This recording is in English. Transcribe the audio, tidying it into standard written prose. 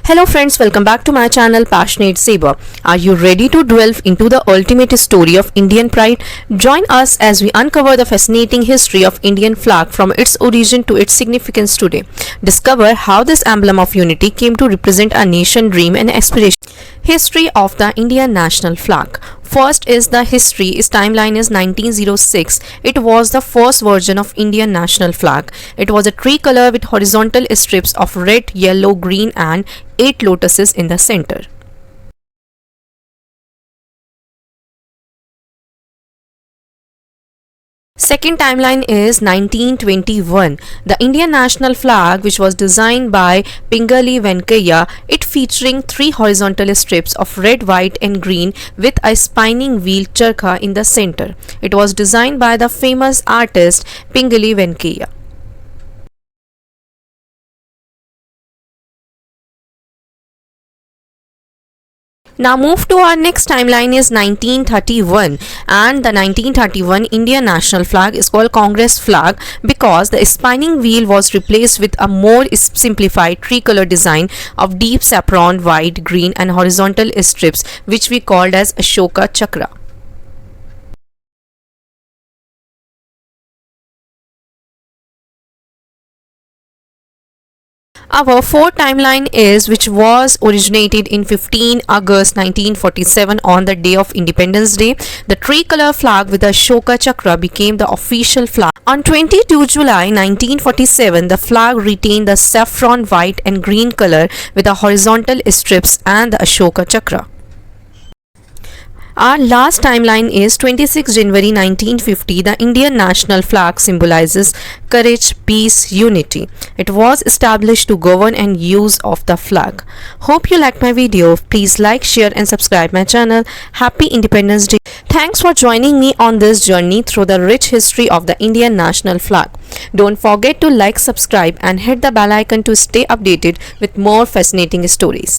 Hello friends, welcome back to my channel Passionate Saber. Are you ready to delve into the ultimate story of Indian pride? Join us as we uncover the fascinating history of Indian flag from its origin to its significance today. Discover how this emblem of unity came to represent a nation dream and aspiration. History of the Indian national flag. First is the history. Its timeline is 1906. It was the first version of Indian national flag. It was a tricolor with horizontal strips of red, yellow, green and 8 lotuses in the center. Second timeline is 1921. The Indian national flag, which was designed by Pingali Venkaiah, it featuring 3 horizontal strips of red, white and green with a spinning wheel charkha in the center. It was designed by the famous artist Pingali Venkaiah. Now move to our next timeline is 1931, and the 1931 Indian national flag is called Congress flag because the spinning wheel was replaced with a more simplified tricolor design of deep saffron, white, green and horizontal strips which we called as Ashoka Chakra. Our fourth timeline is which was originated in 15 August 1947 on the day of Independence Day. The tricolor flag with the Ashoka Chakra became the official flag. On 22 July 1947, the flag retained the saffron, white and green color with the horizontal strips and the Ashoka Chakra. Our last timeline is 26 January 1950. The Indian national flag symbolizes courage, peace, unity. It was established to govern and use of the flag. Hope you liked my video. Please like, share and subscribe my channel. Happy Independence Day. Thanks for joining me on this journey through the rich history of the Indian national flag. Don't forget to like, subscribe and hit the bell icon to stay updated with more fascinating stories.